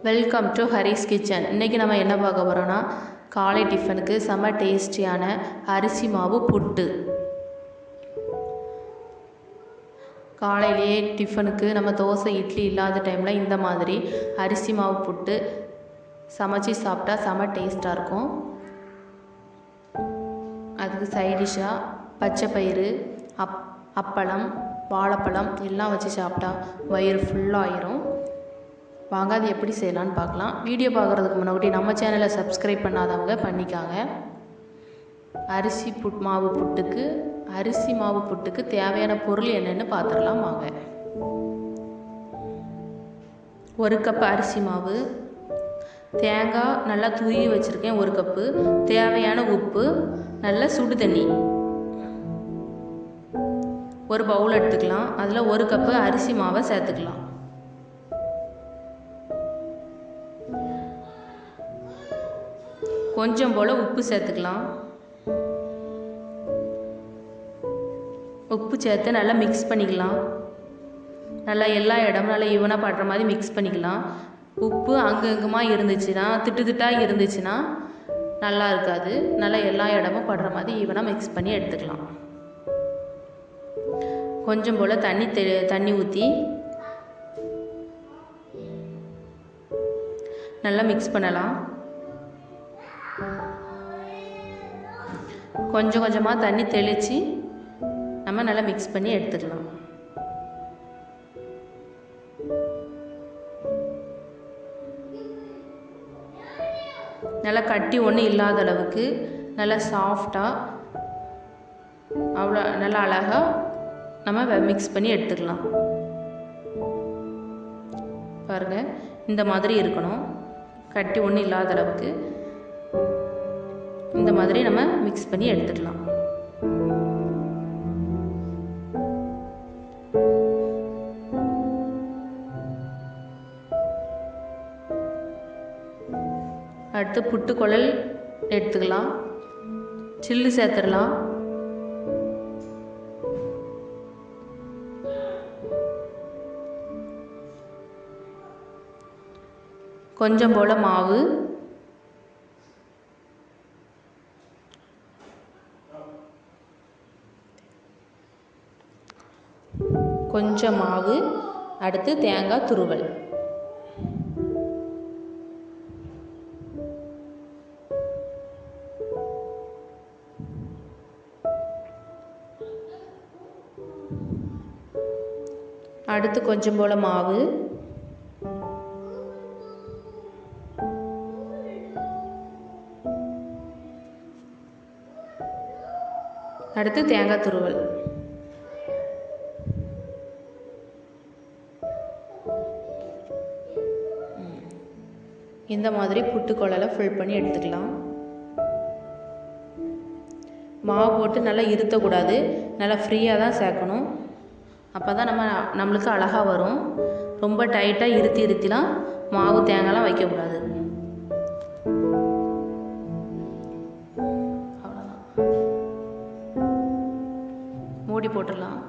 Welcome to Haris kitchen. இன்றைக்கி நம்ம என்ன பார்க்க போகிறோன்னா, காலை டிஃபனுக்கு செம்ம டேஸ்டியான அரிசி மாவு புட்டு. காலையிலேயே டிஃபனுக்கு நம்ம தோசை இட்லி இல்லாத டைமில் இந்த மாதிரி அரிசி மாவு புட்டு சமைச்சி சாப்பிட்டா செம்ம டேஸ்ட்டாக இருக்கும். அதுக்கு சைடிஷ்ஷாக பச்சை பயிறு, அப்பளம், வாழைப்பழம் எல்லாம் வச்சு சாப்பிட்டா வயிறு ஃபுல்லாகிடும். வாங்க அது எப்படி செய்யலான்னு பார்க்கலாம். வீடியோ பார்க்குறதுக்கு முன்னாடி நம்ம சேனலை சப்ஸ்கிரைப் பண்ணாதவங்க பண்ணிக்காங்க. அரிசி மாவு புட்டுக்கு தேவையான பொருள் என்னென்னு பார்த்துடலாம் வாங்க. 1 கப் அரிசி மாவு, தேங்காய் நல்லா துருவி வச்சுருக்கேன் 1 கப்பு, தேவையான உப்பு, நல்ல சுடு தண்ணி. ஒரு பவுல் எடுத்துக்கலாம். அதில் 1 கப்பு அரிசி மாவை சேர்த்துக்கலாம். கொஞ்சம் போல் உப்பு சேர்த்துக்கலாம். உப்பு சேர்த்து நல்லா மிக்ஸ் பண்ணிக்கலாம். நல்லா எல்லா இடமும் நல்லா ஈவனாக படுற மாதிரி மிக்ஸ் பண்ணிக்கலாம். உப்பு அங்கங்குமா இருந்துச்சுன்னா, திட்டாக இருந்துச்சுன்னா நல்லா இருக்காது. நல்லா எல்லா இடமும் படுற மாதிரி ஈவனாக மிக்ஸ் பண்ணி எடுத்துக்கலாம். கொஞ்சம் போல் தண்ணி ஊற்றி நல்லா மிக்ஸ் பண்ணலாம். கொஞ்சம் கொஞ்சமாக தண்ணி தெளித்து நம்ம நல்லா மிக்ஸ் பண்ணி எடுத்துக்கலாம். நல்லா கட்டி ஒன்றும் இல்லாத அளவுக்கு நல்லா சாஃப்டாக அவ்வளோ நல்லா அழகாக நம்ம மிக்ஸ் பண்ணி எடுத்துக்கலாம். பாருங்கள், இந்த மாதிரி இருக்கணும். கட்டி ஒன்றும் இல்லாத அளவுக்கு இந்த மாதிரி நம்ம மிக்ஸ் பண்ணி எடுத்துக்கலாம். அடுத்து புட்டுக்குழல் எடுத்துக்கலாம். சில்லு சேர்த்துடலாம். கொஞ்சம் போல் மாவு, கொஞ்சம் மாவு, அடுத்து தேங்காய் துருவல். அடுத்து கொஞ்சம் போல் மாவு, அடுத்து தேங்காய் துருவல். இந்த மாதிரி புட்டுக்குழலை ஃபில் பண்ணி எடுத்துக்கலாம். மாவு போட்டு நல்லா இருத்தக்கூடாது, நல்லா ஃப்ரீயாக தான் சேர்க்கணும். அப்போ தான் நம்மளுக்கு அழகாக வரும். ரொம்ப டைட்டாக இருத்திலாம் மாவு தேங்காய்லாம் வைக்கக்கூடாது. அவ்வளோதான், மூடி போட்டுடலாம்.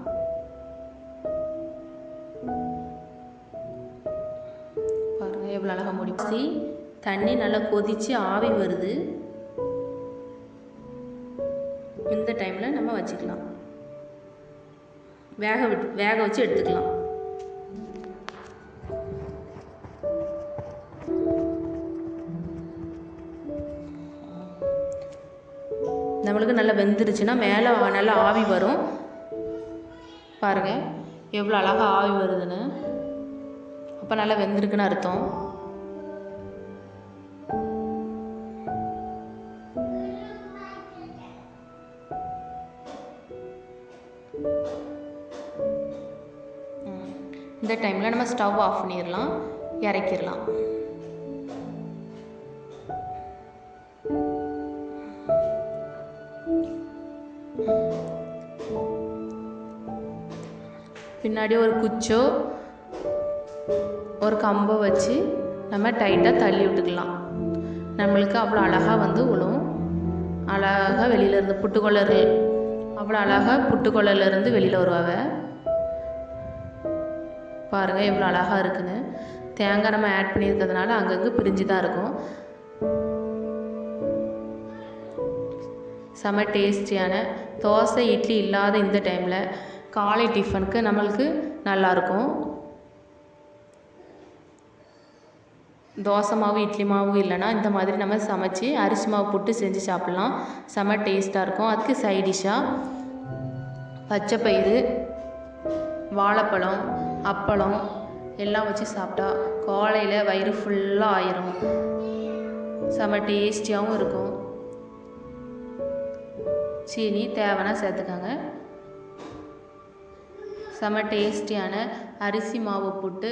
பாருங்கள் எவ்வளோ அழகாக மூடி. தண்ணி நல்லா கொதித்து ஆவி வருது. இந்த டைமில் நம்ம வச்சுக்கலாம். வேக வச்சு எடுத்துக்கலாம். நம்மளுக்கு நல்லா வெந்துருச்சுன்னா மேலே நல்லா ஆவி வரும். பாருங்கள் எவ்வளோ அழகாக ஆவி வருதுன்னு. அப்போ நல்லா வெந்திருக்குன்னு அர்த்தம். இந்த டைமில் நம்ம ஸ்டவ் ஆஃப் பண்ணிடலாம், இறக்கிடலாம். பின்னாடி ஒரு குச்சோ ஒரு கம்போ வச்சு நம்ம டைட்டாக தள்ளி விட்டுக்கலாம். நம்மளுக்கு அவ்வளோ அழகாக விழும். அழகாக வெளியிலேருந்து புட்டுக்குழல் அவ்வளோ அழகாக புட்டுக்குழல்லேருந்து வெளியில் வருவாங்க. பாருங்கள் எவ்வளோ அழகாக இருக்குன்னு. தேங்காய் நம்ம ஆட் பண்ணியிருக்கிறதுனால அங்கங்கே பிரிஞ்சு தான் இருக்கும். செம டேஸ்டியான தோசை இட்லி இல்லாத இந்த டைமில் காலை டிஃபனுக்கு நம்மளுக்கு நல்லாயிருக்கும். தோசை மாவு இட்லி மாவு இல்லைன்னா இந்த மாதிரி நம்ம சமைச்சி அரிசி மாவு போட்டு செஞ்சு சாப்பிட்லாம். செம டேஸ்ட்டாக இருக்கும். அதுக்கு சைடிஷ்ஷாக பச்சைப்பயிறு, வாழைப்பழம், அப்பளம் எல்லாம் வச்சு சாப்பிட்டா காலையில் வயிறு ஃபுல்லாக ஆயிரும். செம டேஸ்டியாகவும் இருக்கும். சீனி தேவைன்னா சேர்த்துக்காங்க. செம டேஸ்டியான அரிசி மாவு புட்டு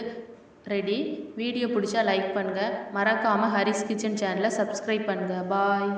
ரெடி. வீடியோ பிடிச்சா லைக் பண்ணுங்கள். மறக்காமல் ஹரிஸ் கிச்சன் சேனலை சப்ஸ்கிரைப் பண்ணுங்கள். பாய்.